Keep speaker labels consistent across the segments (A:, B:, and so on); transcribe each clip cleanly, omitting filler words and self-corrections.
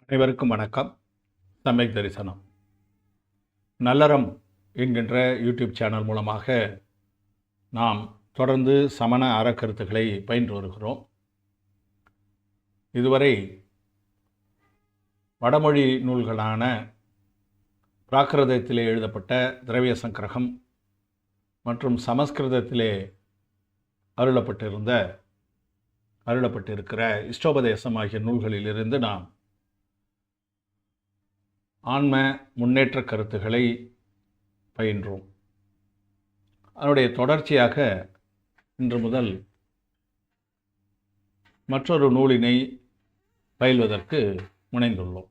A: அனைவருக்கும் வணக்கம். சமயக் தரிசனம் நல்லறம் என்கின்ற யூடியூப் சேனல் மூலமாக நாம் தொடர்ந்து சமண அறக்கருத்துக்களை பயின்று வருகிறோம். இதுவரை வடமொழி நூல்களான பிராகிருதத்திலே எழுதப்பட்ட திரவிய சங்கிரகம் மற்றும் சமஸ்கிருதத்திலே அருளப்பட்டிருக்கிற இஷ்டோபதேசம் ஆகிய நூல்களிலிருந்து நாம் ஆன்ம முன்னேற்ற கருத்துக்களை பயின்றோம். அதனுடைய தொடர்ச்சியாக இன்று முதல் மற்றொரு நூலினை பயில்வதற்கு முனைந்துள்ளோம்.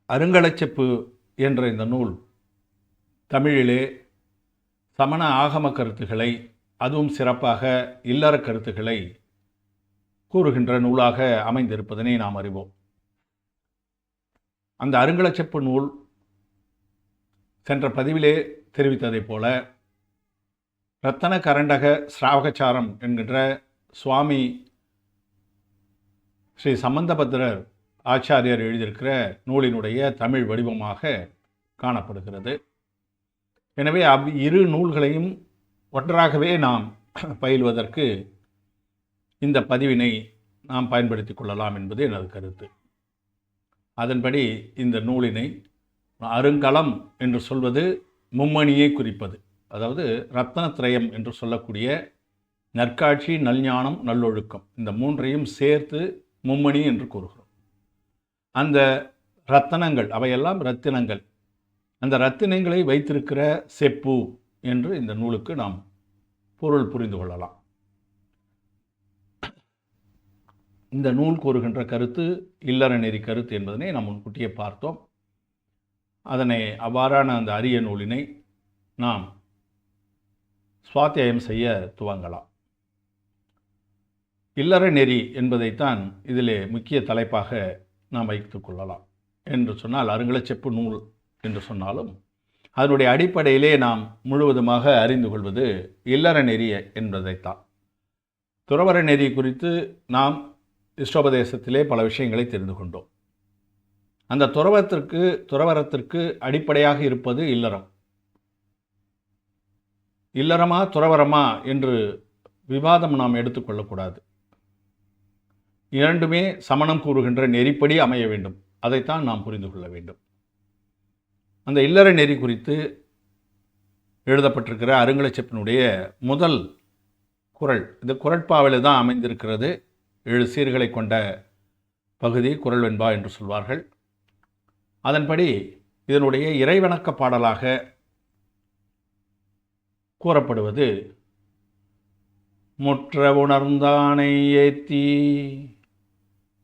A: அருங்கலச்செப்பு என்ற இந்த நூல் தமிழிலே சமண ஆகம கருத்துக்களை, அதுவும் சிறப்பாக இல்லற கருத்துக்களை கூறுகின்ற நூலாக அமைந்திருப்பதனை நாம் அறிவோம். அந்த அருங்கலச்செப்பு நூல் சென்ற பதிவிலே தெரிவித்ததைப் போல ரத்தன கரண்டக ஸ்ராவகச்சாரம் என்கின்ற சுவாமி ஸ்ரீ சம்பந்தபத்திரர் ஆச்சாரியர் எழுதியிருக்கிற நூலினுடைய தமிழ் வடிவமாக காணப்படுகிறது. எனவே இரு நூல்களையும் ஒன்றாகவே நாம் பயில்வதற்கு இந்த பதிவினை நாம் பயன்படுத்தி கொள்ளலாம் என்பது எனது கருத்து. அதன்படி இந்த நூலினை அருங்கலம் என்று சொல்வது மும்மணியை குறிப்பது, அதாவது ரத்னத்ரயம் என்று சொல்லக்கூடிய நற்காட்சி, நல்ஞானம், நல்லொழுக்கம், இந்த மூன்றையும் சேர்த்து மும்மணி என்று கூறுகிறோம். அந்த ரத்தனங்கள் அவையெல்லாம் ரத்தினங்கள், அந்த ரத்தினங்களை வைத்திருக்கிற செப்பு என்று இந்த நூலுக்கு நாம் பொருள் புரிந்து கொள்ளலாம். இந்த நூல் கூறுகின்ற கருத்து இல்லற நெறி கருத்து என்பதனை நாம் முன்கூட்டியே பார்த்தோம். அதனை அவ்வாறான அந்த அரிய நூலினை நாம் சுவாத்தியாயம் செய்ய துவங்கலாம். இல்லற நெறி என்பதைத்தான் இதிலே முக்கிய தலைப்பாக நாம் வைத்துக் கொள்ளலாம். என்று சொன்னால் அருங்கலச்செப்பு நூல் என்று சொன்னாலும் அதனுடைய அடிப்படையிலே நாம் முழுவதுமாக அறிந்து கொள்வது இல்லற நெறி என்பதைத்தான். துறவற நெறி குறித்து நாம் இஷ்டோபதேசத்திலே பல விஷயங்களை தெரிந்து கொண்டோம். அந்த துறவரத்திற்கு அடிப்படையாக இருப்பது இல்லறம். இல்லறமா துறவரமா என்று விவாதம் நாம் எடுத்துக்கொள்ளக்கூடாது. இரண்டுமே சமணம் கூறுகின்ற நெறிப்படி அமைய வேண்டும். அதைத்தான் நாம் புரிந்து கொள்ள வேண்டும். அந்த இல்லற நெறி குறித்து எழுதப்பட்டிருக்கிற அருங்கலச்செப்பினுடைய முதல் குறள், இந்த குறட்பாவில் தான் அமைந்திருக்கிறது. 7 சீர்களை கொண்ட பகுதி குறள் வெண்பா என்று சொல்வார்கள். அதன்படி இதனுடைய இறைவணக்க பாடலாக கூறப்படுவது முற்ற உணர்ந்தானை ஏத்தி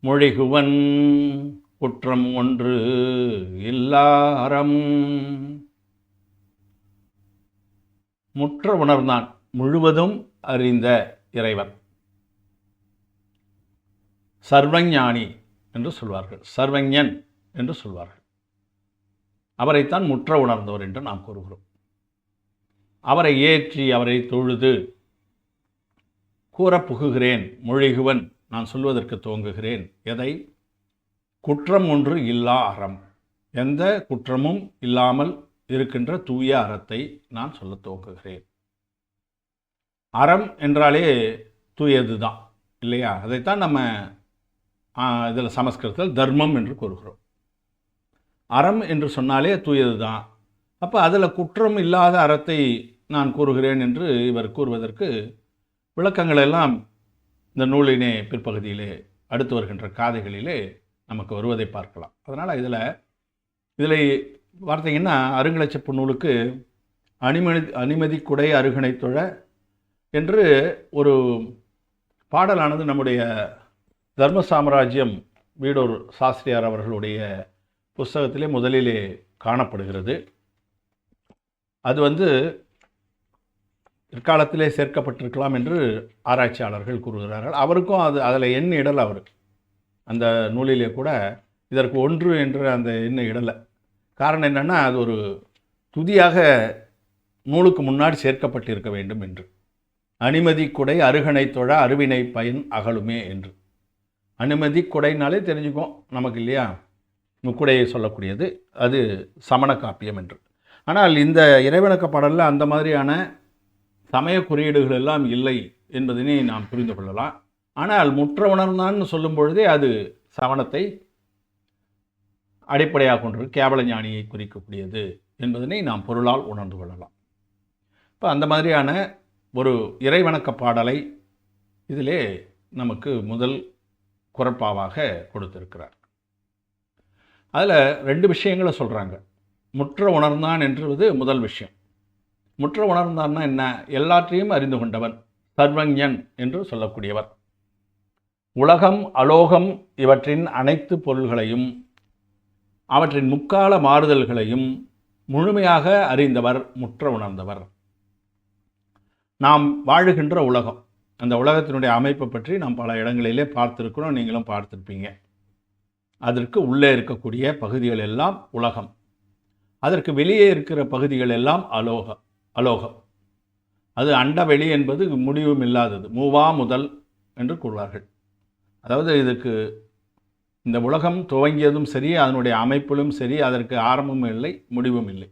A: மொழிகுவன் குற்றம் ஒன்று இல்லாரம். முற்ற உணர்ந்தான், முழுவதும் அறிந்த இறைவன், சர்வஞானி என்று சொல்வார்கள், சர்வஞன் என்று சொல்வார்கள். அவரைத்தான் முற்ற உணர்ந்தவர் என்று நாம் கூறுகிறோம். அவரை ஏற்றி அவரை தொழுது கூற புகுகிறேன், மொழிகுவன், நான் சொல்வதற்கு துவங்குகிறேன். எதை? குற்றம் ஒன்று இல்லா அறம், எந்த குற்றமும் இல்லாமல் இருக்கின்ற தூய அறத்தை நான் சொல்ல துவங்குகிறேன். அறம் என்றாலே தூயது தான் இல்லையா? அதைத்தான் நம்ம இதில் சமஸ்கிருதத்தில் தர்மம் என்று கூறுகிறோம். அறம் என்று சொன்னாலே தூயது தான். அப்போ அதில் குற்றம் இல்லாத அறத்தை நான் கூறுகிறேன் என்று இவர் கூறுவதற்கு விளக்கங்கள் எல்லாம் இந்த நூலினே பிற்பகுதியிலே அடுத்து வருகின்ற காதைகளிலே நமக்கு வருவதை பார்க்கலாம். அதனால் இதில் பார்த்தீங்கன்னா அருங்கலச்செப்பு நூலுக்கு அனுமதி குடை அருகனை தொழ என்று ஒரு பாடலானது நம்முடைய தர்ம சாம்ராஜ்யம் வீடூர் சாஸ்திரியார் அவர்களுடைய புஸ்தகத்திலே முதலிலே காணப்படுகிறது. அது பிற்காலத்திலே சேர்க்கப்பட்டிருக்கலாம் என்று ஆராய்ச்சியாளர்கள் கூறுகிறார்கள். அவருக்கும் அதில் எண் இடல், அவர் அந்த நூலிலே கூட இதற்கு 1 என்று அந்த எண்ணை இடலை. காரணம் என்னென்னா, அது ஒரு துதியாக நூலுக்கு முன்னாடி சேர்க்கப்பட்டிருக்க வேண்டும் என்று. அனுமதி குடை அருகனை தொழ அருவினை பயன் அகலுமே என்று. அனுமதி கொடைனாலே தெரிஞ்சுக்கும் நமக்கு இல்லையா, முக்குடையை சொல்லக்கூடியது அது சமண காப்பியம் என்று. ஆனால் இந்த இறைவணக்க பாடலில் அந்த மாதிரியான சமய குறியீடுகள் எல்லாம் இல்லை என்பதனை நாம் புரிந்து கொள்ளலாம். ஆனால் முற்ற உணர்ந்தான்னு சொல்லும் பொழுதே அது சமணத்தை அடிப்படையாக கொண்டது, கேவல ஞானியை குறிக்கக்கூடியது என்பதனை நாம் பொருளால் உணர்ந்து கொள்ளலாம். இப்போ அந்த மாதிரியான ஒரு இறைவணக்க பாடலை இதிலே நமக்கு முதல் குறட்பாவாக கொடுத்திருக்கிறார். அதில் 2 விஷயங்களை சொல்கிறாங்க. முற்ற உணர்ந்தான் என்றது முதல் விஷயம். முற்ற உணர்ந்தான்னா என்ன? எல்லாற்றையும் அறிந்து கொண்டவன், சர்வஞன் என்று சொல்லக்கூடியவர். உலகம் அலோகம் இவற்றின் அனைத்து பொருள்களையும் அவற்றின் முக்கால மாறுதல்களையும் முழுமையாக அறிந்தவர், முற்ற உணர்ந்தவர். நாம் வாழுகின்ற உலகம், அந்த உலகத்தினுடைய அமைப்பை பற்றி நாம் பல இடங்களிலே பார்த்துருக்கிறோம், நீங்களும் பார்த்துருப்பீங்க. அதற்கு உள்ளே இருக்கக்கூடிய பகுதிகள் எல்லாம் உலகம், அதற்கு வெளியே இருக்கிற பகுதிகள் எல்லாம் அலோகம். அது அண்டவெளி என்பது முடிவும் இல்லாதது, மூவா முதல் என்று கூறுவார்கள். அதாவது இதுக்கு இந்த உலகம் துவங்கியதும் சரி, அதனுடைய அமைப்பிலும் சரி, அதற்கு ஆரம்பமும் இல்லை, முடிவும் இல்லை.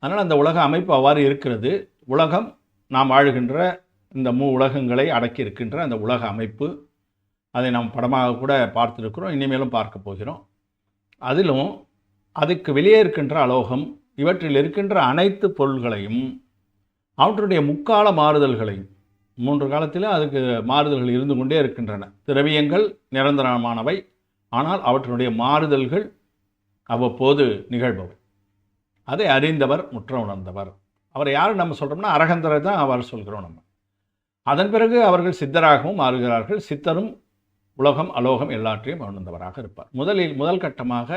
A: அதனால் அந்த உலக அமைப்பு அவ்வாறு இருக்கிறது. உலகம் நாம் வாழுகின்ற இந்த உலகங்களை அடக்கி இருக்கின்ற அந்த உலக அமைப்பு, அதை நாம் படமாக கூட பார்த்துருக்கிறோம், இனிமேலும் பார்க்க போகிறோம். அதிலும் அதுக்கு வெளியே இருக்கின்ற அலோகம், இவற்றில் இருக்கின்ற அனைத்து பொருள்களையும் அவற்றுடைய முக்கால மாறுதல்களையும், 3 காலத்திலும் அதுக்கு மாறுதல்கள் இருந்து கொண்டே இருக்கின்றன. திரவியங்கள் நிரந்தரமானவை, ஆனால் அவற்றினுடைய மாறுதல்கள் அவ்வப்போது நிகழ்பவை. அதை அறிந்தவர், முற்ற உணர்ந்தவர். அவரை யார் நம்ம சொல்கிறோம்னா அரகந்தரை தான் அவர் சொல்கிறோம் நம்ம. அதன் பிறகு அவர்கள் சித்தராகவும் மாறுகிறார்கள். சித்தரும் உலகம் அலோகம் எல்லாற்றையும் உணர்ந்தவராக இருப்பார். முதல் கட்டமாக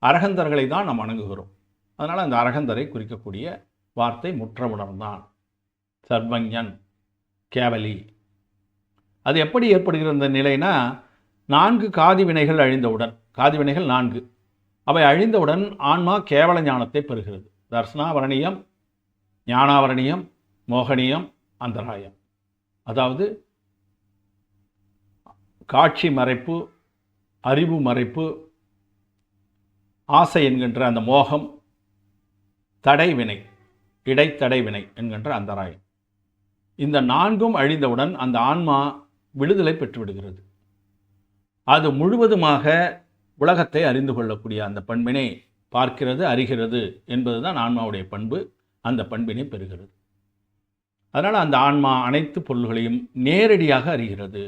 A: அரகந்தர்களை தான் நாம் வணங்குகிறோம். அதனால் அந்த அரகந்தரை குறிக்கக்கூடிய வார்த்தை முற்ற உணர்ந்தான், சர்வஞன், கேவலி. அது எப்படி ஏற்படுகிற இந்த நிலைனா, 4 காதி வினைகள் அழிந்தவுடன், காதி வினைகள் 4 அவை அழிந்தவுடன் ஆன்மா கேவல ஞானத்தை பெறுகிறது. தர்சனாவரணியம், ஞானாவரணியம், மோகனியம், அந்தராயம். அதாவது காட்சி மறைப்பு, அறிவு மறைப்பு, ஆசை என்கின்ற அந்த மோகம், தடைவினை, இடைத்தடை வினை என்கின்ற அந்தராயம். இந்த 4ம் அழிந்தவுடன் அந்த ஆன்மா விடுதலை பெற்றுவிடுகிறது. அது முழுவதுமாக உலகத்தை அறிந்து கொள்ளக்கூடிய அந்த பண்பினை பார்க்கிறது, அறிகிறது என்பதுதான் ஆன்மாவுடைய பண்பு. அந்த பண்பினை பெறுகிறது. அதனால் அந்த ஆன்மா அனைத்து பொருள்களையும் நேரடியாக அறிகிறது,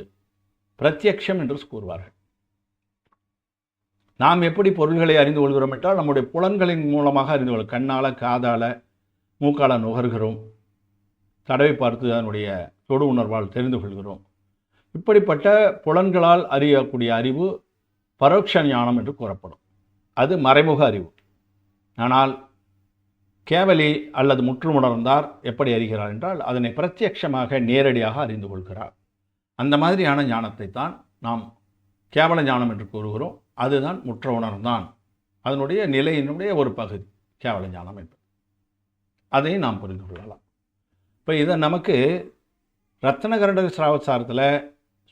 A: பிரத்யக்ஷம் என்று கூறுவார்கள். நாம் எப்படி பொருள்களை அறிந்து கொள்கிறோம் என்றால், நம்முடைய புலன்களின் மூலமாக அறிந்து கொள்கிறோம். கண்ணால், காதால், மூக்கால் நுகர்கிறோம், தடவை பார்த்து அதனுடைய தொடு உணர்வால் தெரிந்து கொள்கிறோம். இப்படிப்பட்ட புலன்களால் அறியக்கூடிய அறிவு பரோட்ச ஞானம் என்று கூறப்படும். அது மறைமுக அறிவு. ஆனால் கேவலி அல்லது முற்றுமுணர்ந்தார் எப்படி அறிகிறார் என்றால், அதனை பிரத்யட்சமாக நேரடியாக அறிந்து கொள்கிறார். அந்த மாதிரியான ஞானத்தை தான் நாம் கேவல ஞானம் என்று கூறுகிறோம். அதுதான் முற்ற உணர்ந்தான், அதனுடைய நிலையினுடைய ஒரு பகுதி கேவல ஞானம் என்பது. அதை நாம் புரிந்து கொள்ளலாம். இப்போ இதை நமக்கு ரத்னகரண்ட சிராவசாரத்தில்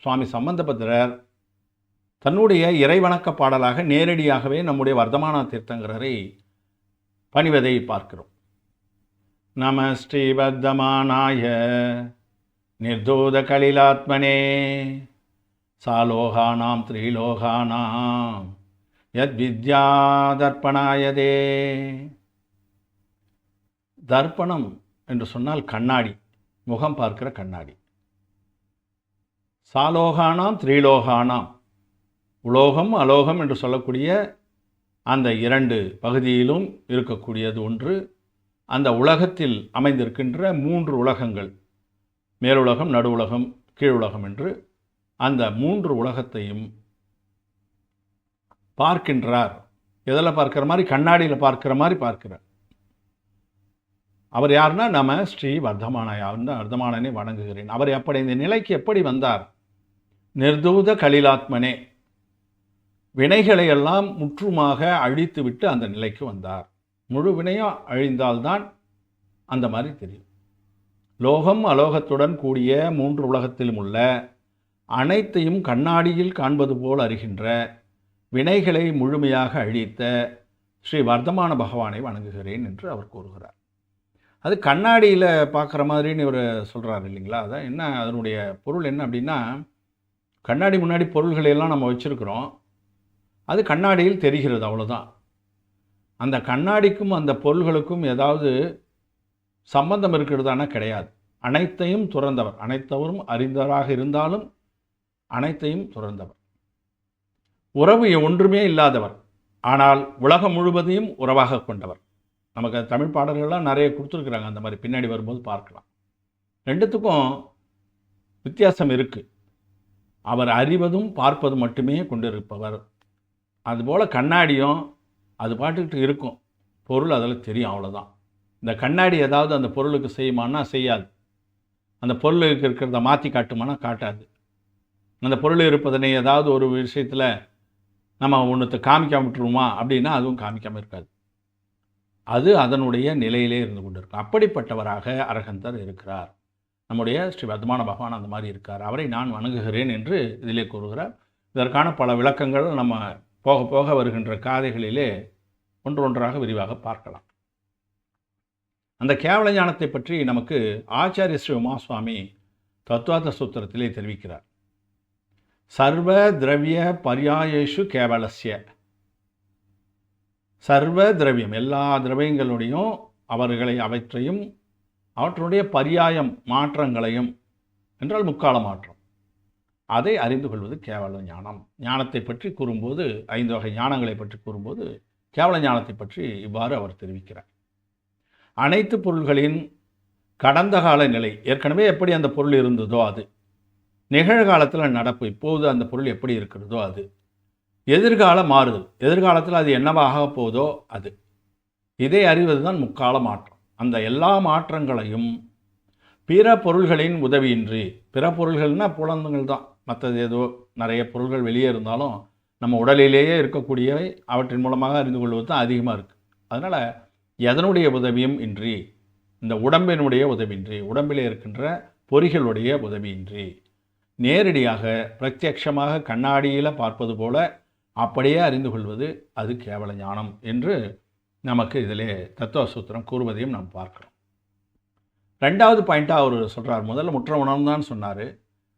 A: சுவாமி சம்பந்தபத்திரர் தன்னுடைய இறைவணக்க பாடலாக நேரடியாகவே நம்முடைய வர்த்தமான தீர்த்தங்கரரை பணிவதை பார்க்கிறோம். நம ஸ்ரீ வர்த்தமானாய நிர்தோத கலிலாத்மனே சாலோகானாம் த்ரீலோகானாம் யத் வித்யா தர்ப்பணாயதே. தர்ப்பணம் என்று சொன்னால் கண்ணாடி, முகம் பார்க்கிற கண்ணாடி. சாலோகானாம் த்ரீலோகானாம், உலோகம் அலோகம் என்று சொல்லக்கூடிய அந்த 2 பகுதியிலும் இருக்கக்கூடியது ஒன்று. அந்த உலகத்தில் அமைந்திருக்கின்ற 3 உலகங்கள், மேலுலகம், நடுவுலகம், கீழுலகம் என்று அந்த 3 உலகத்தையும் பார்க்கின்றார். எதில் பார்க்கிற மாதிரி? கண்ணாடியில் பார்க்கிற மாதிரி பார்க்கிறார். அவர் யாருன்னா, நம்ம ஸ்ரீ வர்த்தமானாயா, வர்த்தமானனை வணங்குகிறேன். அவர் அப்படி இந்த நிலைக்கு எப்படி வந்தார்? நிர்தூத கலிலாத்மனே, வினைகளை எல்லாம் முற்றுமாக அழித்துவிட்டு அந்த நிலைக்கு வந்தார். முழு வினையும் அழிந்தால்தான் அந்த மாதிரி தெரியும். லோகம் அலோகத்துடன் கூடிய 3 உலகத்திலும் உள்ள அனைத்தையும் கண்ணாடியில் காண்பது போல் அறிகின்ற, வினைகளை முழுமையாக அழித்த ஸ்ரீ வர்த்தமான பகவானை வணங்குகிறேன் என்று அவர் கூறுகிறார். அது கண்ணாடியில் பார்க்குற மாதிரின்னு இவர் சொல்கிறார் இல்லைங்களா? அதான் என்ன அதனுடைய பொருள் என்ன அப்படின்னா, கண்ணாடி முன்னாடி பொருள்களையெல்லாம் நம்ம வச்சுருக்கிறோம், அது கண்ணாடியில் தெரிகிறது, அவ்வளோதான். அந்த கண்ணாடிக்கும் அந்த பொருள்களுக்கும் ஏதாவது சம்பந்தம் இருக்கிறதானா? கிடையாது. அனைத்தையும் துறந்தவர், அனைத்தவரும் அறிந்தவராக இருந்தாலும் அனைத்தையும் துறந்தவர், உறவு ஒன்றுமே இல்லாதவர், ஆனால் உலகம் முழுவதையும் உறவாக கொண்டவர். நமக்கு தமிழ் பாடல்கள்லாம் நிறைய கொடுத்துருக்குறாங்க, அந்த மாதிரி பின்னாடி வரும்போது பார்க்கலாம். ரெண்டுத்துக்கும் வித்தியாசம் இருக்குது. அவர் அறிவதும் பார்ப்பதும் மட்டுமே கொண்டிருப்பவர். அதுபோல் கண்ணாடியும் அது பாட்டுக்கிட்டு இருக்கும், பொருள் அதில் தெரியும், அவ்வளோதான். இந்த கண்ணாடி ஏதாவது அந்த பொருளுக்கு செய்யுமானா செய்யாது, அந்த பொருளுக்கு இருக்கிறத மாற்றி காட்டுமானா காட்டாது. அந்த பொருள் இருப்பதனை ஏதாவது ஒரு விஷயத்தில் நம்ம ஒன்றுத்தை காமிக்காம விட்டுருவோமா அப்படின்னா அதுவும் காமிக்காமல் இருக்காது. அது அதனுடைய நிலையிலே இருந்து கொண்டு இருக்கும். அப்படிப்பட்டவராக அரகந்தர் இருக்கிறார். நம்முடைய ஸ்ரீ வர்த்தமான பகவான் அந்த மாதிரி இருக்கார். அவரை நான் வணங்குகிறேன் என்று இதிலே கூறுகிறார். இதற்கான பல விளக்கங்கள் நம்ம போக போக வருகின்ற காதைகளிலே ஒன்றொன்றாக விரிவாக பார்க்கலாம். அந்த கேவல ஞானத்தை பற்றி நமக்கு ஆச்சாரிய ஸ்ரீ உமாசுவாமி தத்துவார்த்த சூத்திரத்திலே தெரிவிக்கிறார். சர்வ திரவிய பர்யாயேஷு கேவலஸ்ய. சர்வ திரவியம், எல்லா திரவியங்களுடையும் அவற்றையும் அவற்றுடைய பர்யாயம் மாற்றங்களையும் என்றால் முக்கால மாற்றம், அதை அறிந்து கொள்வது கேவல ஞானம். ஞானத்தை பற்றி கூறும்போது, 5 வகை ஞானங்களை பற்றி கூறும்போது கேவல ஞானத்தை பற்றி இவ்வாறு அவர் தெரிவிக்கிறார். அனைத்து பொருள்களின் கடந்த கால நிலை, ஏற்கனவே எப்படி அந்த பொருள் இருந்ததோ அது, நிகழ்காலத்தில் நடப்பு, இப்போது அந்த பொருள் எப்படி இருக்கிறதோ அது, எதிர்கால மாறுதல், எதிர்காலத்தில் அது என்னவாக போதோ அது, இதை அறிவது தான் முக்கால மாற்றம். அந்த எல்லா மாற்றங்களையும் பிற பொருள்களின் உதவியின்றி, பிற பொருள்கள்னால் புலன்கள் தான், மற்றது ஏதோ நிறைய பொருள்கள் வெளியே இருந்தாலும் நம்ம உடலிலேயே இருக்கக்கூடியவை அவற்றின் மூலமாக அறிந்து கொள்வது தான் அதிகமாக இருக்குது. அதனால் எதனுடைய உதவியும் இன்றி, இந்த உடம்பினுடைய உதவியின்றி, உடம்பிலே இருக்கின்ற பொறிகளுடைய உதவியின்றி, நேரடியாக பிரத்யட்சமாக கண்ணாடியில் பார்ப்பது போல அப்படியே அறிந்து கொள்வது அது கேவல ஞானம் என்று நமக்கு இதிலே தத்துவ சூத்திரம் கூறுவதையும் நாம் பார்க்கிறோம். 2வது பாயிண்ட்டாக அவர் சொல்கிறார். முதல்ல முற்ற உணர்ந்தான் சொன்னார்,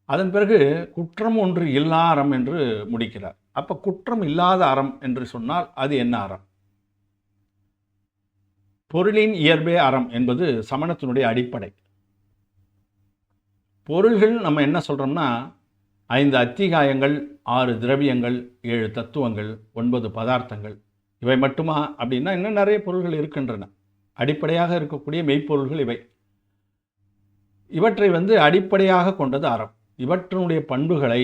A: அதன் பிறகு குற்றம் ஒன்று இல்லா அறம் என்று முடிக்கிறார். அப்போ குற்றம் இல்லாத அறம் என்று சொன்னால் அது என்ன அறம்? பொருளின் இயல்பே அறம் என்பது சமணத்தினுடைய அடிப்படை. பொருள்கள் நம்ம என்ன சொல்கிறோம்னா 5 அத்திகாயங்கள், 6 திரவியங்கள், 7 தத்துவங்கள், 9 பதார்த்தங்கள், இவை மட்டுமா அப்படின்னா இன்னும் நிறைய பொருள்கள் இருக்கின்றன. அடிப்படையாக இருக்கக்கூடிய மெய்ப்பொருள்கள் இவை. இவற்றை அடிப்படையாக கொண்டது அறம். இவற்றினுடைய பண்புகளை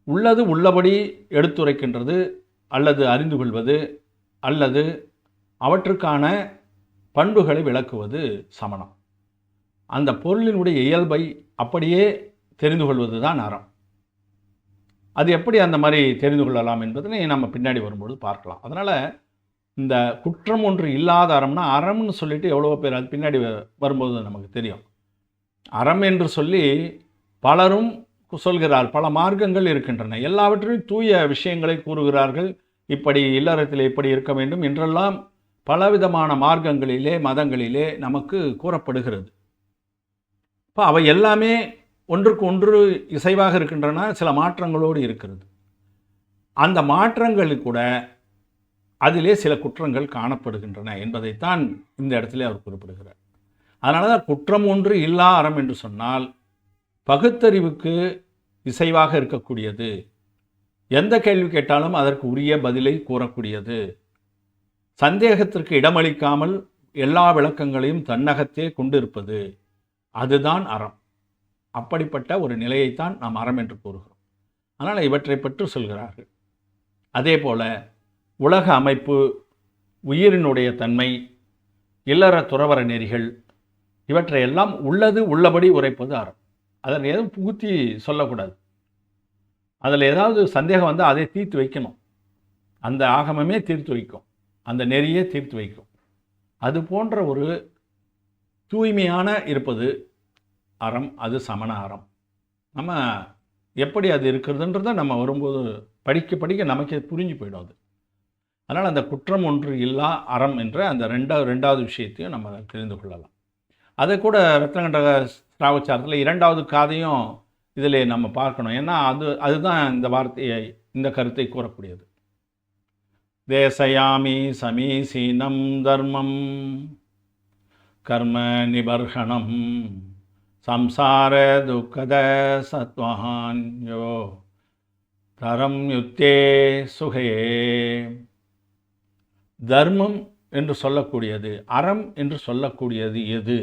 A: உள்ளது உள்ளபடி எடுத்துரைக்கின்றது, அல்லது அறிந்து கொள்வது, அல்லது அவற்றுக்கான பண்புகளை விளக்குவது சமணம். அந்த பொருளினுடைய இயல்பை அப்படியே தெரிந்து கொள்வது தான் அறம். அது எப்படி அந்த மாதிரி தெரிந்து கொள்ளலாம் என்பதனை நம்ம பின்னாடி வரும்போது பார்க்கலாம். அதனால் இந்த குற்றம் ஒன்று இல்லாத அறம்னா, அறம்னு சொல்லிட்டு எவ்வளோ பேர் அது பின்னாடி வரும்போது நமக்கு தெரியும். அறம் என்று சொல்லி பலரும் சொல்கிறார், பல மார்க்கங்கள் இருக்கின்றன, எல்லாவற்றையும் தூய விஷயங்களை கூறுகிறார்கள். இப்படி இல்லறத்தில் இப்படி இருக்க வேண்டும் என்றெல்லாம் பலவிதமான மார்க்கங்களிலே மதங்களிலே நமக்கு கூறப்படுகிறது. இப்போ அவை எல்லாமே ஒன்றுக்கு ஒன்று இசைவாக இருக்கின்றன, சில மாற்றங்களோடு இருக்கிறது. அந்த மாற்றங்கள் கூட அதிலே சில குற்றங்கள் காணப்படுகின்றன என்பதைத்தான் இந்த இடத்துல அவர் குறிப்பிடுகிறார். அதனால தான் குற்றம் ஒன்று இல்லா அறம் என்று சொன்னால் பகுத்தறிவுக்கு இசைவாக இருக்கக்கூடியது, எந்த கேள்வி கேட்டாலும் அதற்கு உரிய பதிலை கூறக்கூடியது, சந்தேகத்திற்கு இடமளிக்காமல் எல்லா விளக்கங்களையும் தன்னகத்தே கொண்டிருப்பது, அதுதான் அறம். அப்படிப்பட்ட ஒரு நிலையைத்தான் நாம் அறம் என்று கூறுகிறோம். அதனால் இவற்றை பற்றி சொல்கிறார்கள். அதே போல உலக அமைப்பு, உயிரினுடைய தன்மை, இல்லற துறவற நெறிகள், இவற்றையெல்லாம் உள்ளது உள்ளபடி உரைப்பது அறம். அதில் எதுவும் புகுத்தி சொல்லக்கூடாது. அதில் ஏதாவது சந்தேகம் வந்தால் அதை தீர்த்து வைக்கணும். அந்த ஆகமமே தீர்த்து வைக்கும், அந்த நெறியே தீர்த்து வைக்கும். அது போன்ற ஒரு தூய்மையான இருப்பது அறம், அது சமண அறம். நம்ம எப்படி அது இருக்கிறதுன்றதை நம்ம வரும்போது படிக்க படிக்க நமக்கு புரிஞ்சு போயிடும் அது. அதனால் அந்த குற்றம் ஒன்று இல்லா அறம் என்ற அந்த ரெண்டாவது விஷயத்தையும் நம்ம தெரிந்து கொள்ளலாம். அதை கூட ரத்னகண்ட ஸ்ராவச்சாரத்தில் 2வது காதையும் இதில் நம்ம பார்க்கணும். ஏன்னா அதுதான் இந்த வார்த்தையை, இந்த கருத்தை கூறக்கூடியது. தேசயாமி சமீசீனம் தர்மம் கர்ம நிபர்ஷனம் சம்சார துக்கத சத்வஹான்யோ தரம் யுத்தே சுகே. தர்மம் என்று சொல்லக்கூடியது, அறம் என்று சொல்லக்கூடியது எது?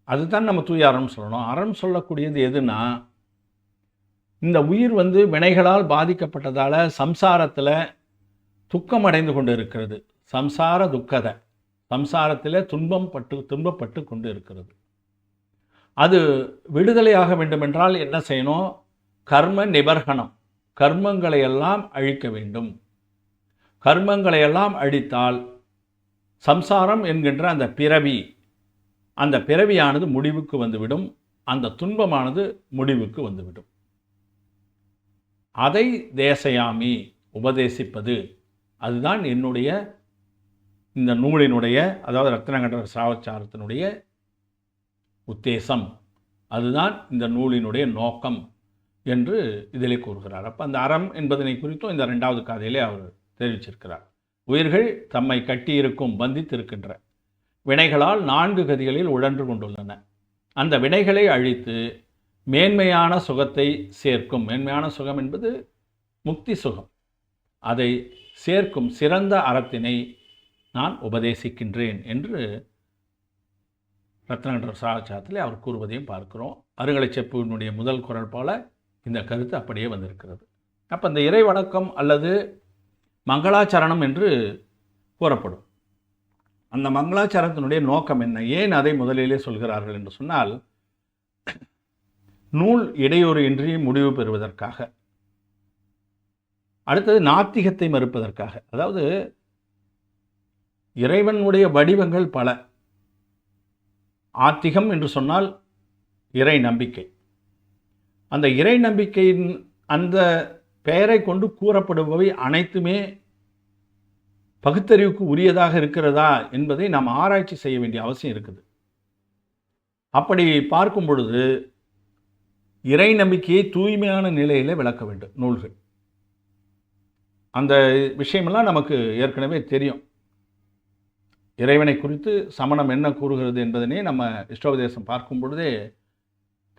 A: அதுதான் நம்ம தூய அறம் சொல்லணும். அறம் சொல்லக்கூடியது எதுனா, இந்த உயிர் வினைகளால் பாதிக்கப்பட்டதால் சம்சாரத்தில் துக்கம் அடைந்து கொண்டு இருக்கிறது. சம்சார துக்கத, சம்சாரத்தில் துன்பப்பட்டு கொண்டு இருக்கிறது. அது விடுதலையாக வேண்டுமென்றால் என்ன செய்யணும்? கர்ம நிபர்கணம், கர்மங்களை எல்லாம் அழிக்க வேண்டும். கர்மங்களை எல்லாம் அழித்தால் சம்சாரம் என்கின்ற அந்த பிறவியானது முடிவுக்கு வந்துவிடும். அந்த துன்பமானது முடிவுக்கு வந்துவிடும். அதை தேசயாமி, உபதேசிப்பது, அதுதான் என்னுடைய இந்த நூலினுடைய, அதாவது ரத்னகண்ட ஸ்ராவச்சாரத்தினுடைய உத்தேசம். அதுதான் இந்த நூலினுடைய நோக்கம் என்று இதிலே கூறுகிறார். அப்போ அந்த அறம் என்பதனை குறித்தும் இந்த 2வது காதையிலே அவர் தெரிவிச்சிருக்கிறார். உயிர்கள் தம்மை கட்டியிருக்கும், பந்தித்திருக்கின்ற வினைகளால் 4 கதிகளில் உழன்று கொண்டுள்ளன. அந்த வினைகளை அழித்து மேன்மையான சுகத்தை சேர்க்கும். மேன்மையான சுகம் என்பது முக்தி சுகம். அதை சேர்க்கும் சிறந்த அறத்தினை நான் உபதேசிக்கின்றேன் என்று ரத்னகண்ட ஸ்ராவச்சாரத்தில் அவர் கூறுவதையும் பார்க்கிறோம். அருங்கலை செப்புவினுடைய முதல் குறள் போல இந்த கருத்து அப்படியே வந்திருக்கிறது. அப்போ இந்த இறை வணக்கம் அல்லது மங்களாச்சரணம் என்று கூறப்படும். அந்த மங்களாச்சரணத்தினுடைய நோக்கம் என்ன? ஏன் அதை முதலிலே சொல்கிறார்கள் என்று சொன்னால், நூல் இடையூறு இன்றி முடிவு பெறுவதற்காக. அடுத்தது நாத்திகத்தை மறுப்பதற்காக. அதாவது இறைவனுடைய வடிவங்கள் பல. ஆத்திகம் என்று சொன்னால் இறை நம்பிக்கை. அந்த இறை நம்பிக்கையின் அந்த பெயரை கொண்டு கூறப்படுபவை அனைத்துமே பகுத்தறிவுக்கு உரியதாக இருக்கிறதா என்பதை நாம் ஆராய்ச்சி செய்ய வேண்டிய அவசியம் இருக்குது. அப்படி பார்க்கும் பொழுது இறை நம்பிக்கையை தூய்மையான நிலையில் விளக்க வேண்டும் நூல்கள். அந்த விஷயமெல்லாம் நமக்கு ஏற்கனவே தெரியும். இறைவனை குறித்து சமணம் என்ன கூறுகிறது என்பதனே நம்ம இஷ்டோபதேசம் பார்க்கும் பொழுதே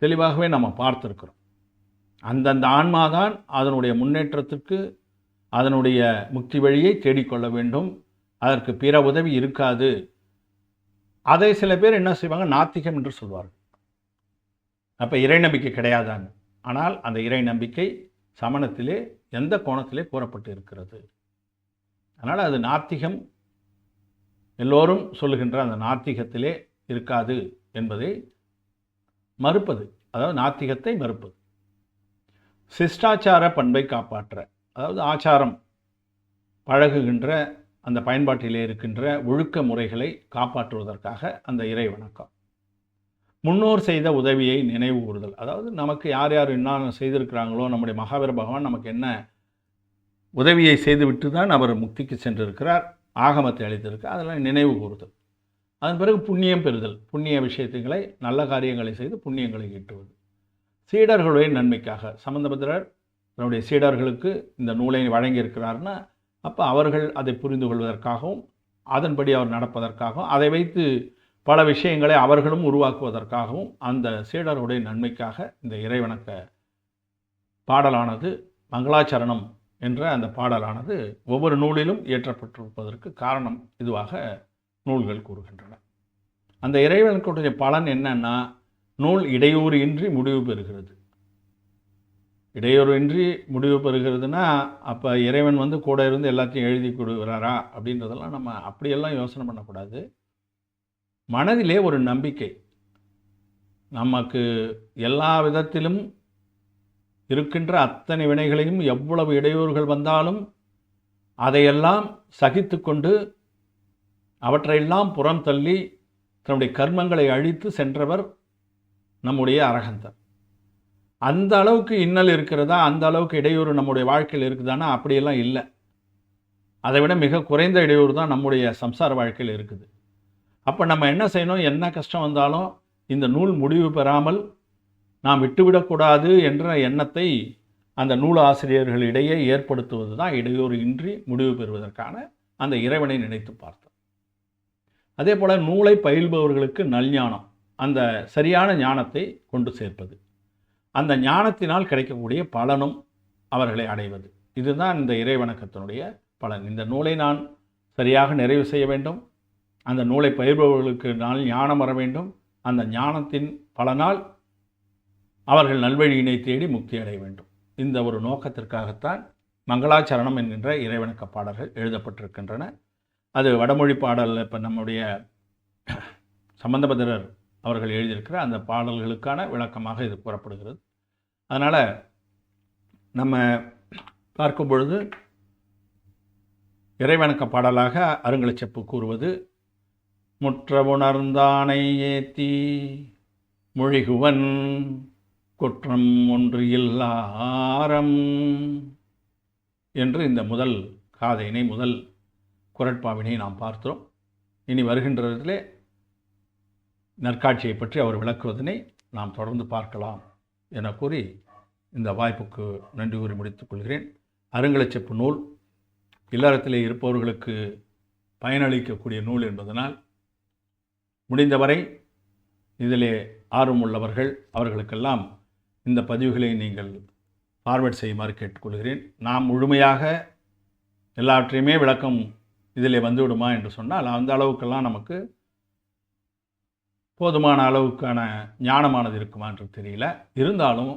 A: தெளிவாகவே நம்ம பார்த்துருக்கிறோம். அந்தந்த ஆன்மாதான் அதனுடைய முன்னேற்றத்திற்கு, அதனுடைய முக்தி வழியை தேடிக்கொள்ள வேண்டும். அதற்கு பிற உதவி இருக்காது. அதை சில பேர் என்ன செய்வாங்க? நாத்திகம் என்று சொல்வார்கள். அப்போ இறை நம்பிக்கை கிடையாதான்னு. ஆனால் அந்த இறை நம்பிக்கை சமணத்திலே எந்த கோணத்திலே கூறப்பட்டு இருக்கிறது. அதனால் அது நாத்திகம், எல்லோரும் சொல்லுகின்ற அந்த நாத்திகத்திலே இருக்காது என்பதை மறுப்பது. அதாவது நாத்திகத்தை மறுப்பது. சிஷ்டாச்சார பண்பை காப்பாற்ற, அதாவது ஆச்சாரம் பழகுகின்ற அந்த பயன்பாட்டிலே இருக்கின்ற ஒழுக்க முறைகளை காப்பாற்றுவதற்காக அந்த இறை வணக்கம். முன்னோர் செய்த உதவியை நினைவு கூறுதல். அதாவது நமக்கு யார் யார் என்ன செய்திருக்கிறாங்களோ, நம்முடைய மகாவீர பகவான் நமக்கு என்ன உதவியை செய்துவிட்டு தான் அவர் முக்திக்கு சென்றிருக்கிறார், ஆகமத்தை அளித்திருக்கிறார், அதெல்லாம் நினைவு கூறுதல். அதன் பிறகு புண்ணியம் பெறுதல். புண்ணிய விஷயத்துக்களை, நல்ல காரியங்களை செய்து புண்ணியங்களை ஈட்டுவது. சீடர்களுடைய நன்மைக்காக சம்பந்தபத்திரர் தன்னுடைய சீடர்களுக்கு இந்த நூலை வழங்கியிருக்கிறார்னா, அப்போ அவர்கள் அதை புரிந்து கொள்வதற்காகவும் அதன்படி அவர் நடப்பதற்காகவும் அதை வைத்து பல விஷயங்களை அவர்களும் உருவாக்குவதற்காகவும் அந்த சீடர்களுடைய நன்மைக்காக இந்த இறைவணக்க பாடலானது, மங்களாச்சரணம் என்ற அந்த பாடலானது ஒவ்வொரு நூலிலும் இயற்றப்பட்டிருப்பதற்கு காரணம் இதுவாக நூல்கள் கூறுகின்றன. அந்த இறைவனுக்குடைய பலன் என்னன்னா, நூல் இடையூறு இன்றி முடிவு பெறுகிறது. இடையூறு இன்றி முடிவு பெறுகிறதுனா, அப்போ இறைவன் கூட இருந்து எல்லாத்தையும் எழுதி கொடுக்குறாரா அப்படின்றதெல்லாம் நம்ம அப்படியெல்லாம் யோசனை பண்ணக்கூடாது. மனதிலே ஒரு நம்பிக்கை, நமக்கு எல்லா விதத்திலும் இருக்கின்ற அத்தனை வினைகளையும் எவ்வளவு இடையூறுகள் வந்தாலும் அதையெல்லாம் சகித்து கொண்டு அவற்றையெல்லாம் புறம் தள்ளி தன்னுடைய கர்மங்களை அழித்து சென்றவர் நம்முடைய அரகந்தர். அந்த அளவுக்கு இன்னல் இருக்கிறதா, அந்த அளவுக்கு இடையூறு நம்முடைய வாழ்க்கையில் இருக்குதானா? அப்படியெல்லாம் இல்லை. அதை விட மிக குறைந்த இடையூறு தான் நம்முடைய சம்சார வாழ்க்கையில் இருக்குது. அப்போ நம்ம என்ன செய்யணும்? என்ன கஷ்டம் வந்தாலும் இந்த நூல் முடிவு பெறாமல் நாம் விட்டுவிடக்கூடாது என்ற எண்ணத்தை அந்த நூல் ஆசிரியர்களிடையே ஏற்படுத்துவது தான் இடையூறு இன்றி முடிவு பெறுவதற்கான அந்த இறைவனை நினைத்து பார்த்தோம். அதே போல் நூலை பயில்பவர்களுக்கு நல்ஞானம், அந்த சரியான ஞானத்தை கொண்டு சேர்ப்பது, அந்த ஞானத்தினால் கிடைக்கக்கூடிய பலனும் அவர்களை அடைவது, இதுதான் இந்த இறைவணக்கத்தினுடைய பலன். இந்த நூலை நான் சரியாக நிறைவு செய்ய வேண்டும், அந்த நூலை பயிர்பவர்களுக்கு நான் ஞானம் வர வேண்டும், அந்த ஞானத்தின் பலனால் அவர்கள் நல்வழியினை தேடி முக்தி அடைய வேண்டும். இந்த ஒரு நோக்கத்திற்காகத்தான் மங்களாச்சரணம் என்கின்ற இறைவணக்க பாடல்கள் எழுதப்பட்டிருக்கின்றன. அது வடமொழி பாடல். இப்போ நம்முடைய சம்பந்தபத்திரர் அவர்கள் எழுதியிருக்கிற அந்த பாடல்களுக்கான விளக்கமாக இது கூறப்படுகிறது. அதனால் நம்ம பார்க்கும் பொழுது இறைவணக்க பாடலாக அருங்கலச்செப்பு கூறுவது, முற்ற உணர்ந்தானை ஏத்தி மொழிகுவன் குற்றம் ஒன்று இல்லாரம் என்று இந்த முதல் காதையினை, முதல் குறட்பாவினை நாம் பார்த்தோம். இனி வருகின்றதிலே நற்காட்சியை பற்றி அவர் விளக்குவதனை நாம் தொடர்ந்து பார்க்கலாம் என கூறி இந்த வாய்ப்புக்கு நன்றி கூறி முடித்துக் கொள்கிறேன். அருங்கலச்செப்பு நூல் இல்லறத்திலே இருப்பவர்களுக்கு பயனளிக்கக்கூடிய நூல் என்பதனால் முடிந்தவரை இதிலே ஆர்வமுள்ளவர்கள் அவர்களுக்கெல்லாம் இந்த பதிவுகளை நீங்கள் ஃபார்வேர்ட் செய்யுமாறு கேட்டுக்கொள்கிறேன். நாம் முழுமையாக எல்லாவற்றையுமே விளக்கம் இதில் வந்துவிடுமா என்று சொன்னால் அந்த அளவுக்கெல்லாம் நமக்கு போதுமான அளவுக்கான ஞானமானது இருக்குமா என்று தெரியல. இருந்தாலும்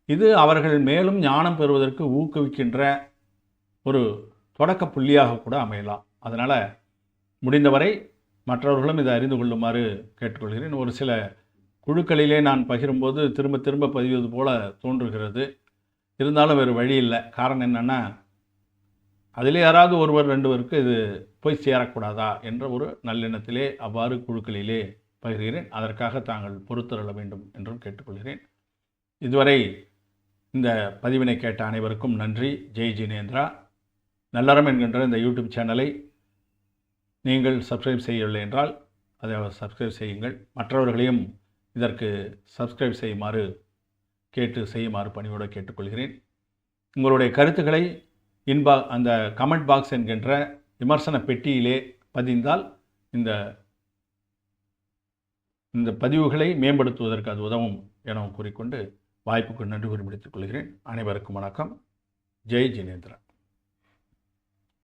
A: இது அவர்கள் மேலும் ஞானம் பெறுவதற்கு ஊக்குவிக்கின்ற ஒரு தொடக்க புள்ளியாக கூட அமையலாம். அதனால் முடிந்தவரை மற்றவர்களும் இதை அறிந்து கொள்ளுமாறு கேட்டுக்கொள்கிறேன். ஒரு சில குழுக்களிலே நான் பகிரும்போது திரும்ப திரும்ப பதிவது போல தோன்றுகிறது. இருந்தாலும் வேறு வழி இல்லை. காரணம் என்னென்னா, அதிலே யாராவது ஒருவர் ரெண்டு பேருக்கு இது போய் சேரக்கூடாதா என்ற ஒரு நல்லெண்ணத்திலே அவ்வாறு குழுக்களிலே பகிர்கிறேன். அதற்காக தாங்கள் பொறுத்தருள வேண்டும் என்றும் கேட்டுக்கொள்கிறேன். இதுவரை இந்த பதிவினை கேட்ட அனைவருக்கும் நன்றி. ஜெய் ஜினேந்திரா. நல்லறம் என்கின்ற இந்த யூடியூப் சேனலை நீங்கள் சப்ஸ்கிரைப் செய்யவில்லை என்றால் அதை சப்ஸ்கிரைப் செய்யுங்கள். மற்றவர்களையும் இதற்கு சப்ஸ்கிரைப் செய்யுமாறு செய்யுமாறு பணியோடு கேட்டுக்கொள்கிறேன். உங்களுடைய கருத்துக்களை அந்த கமெண்ட் பாக்ஸ் என்கின்ற விமர்சன பெட்டியிலே பதிந்தால் இந்த பதிவுகளை மேம்படுத்துவதற்கு அது உதவும் என கூறிக்கொண்டு வாய்ப்புக்கு நன்றி கூறி முடித்துக் கொள்கிறேன். அனைவருக்கும் வணக்கம். ஜெய் ஜினேந்திரா.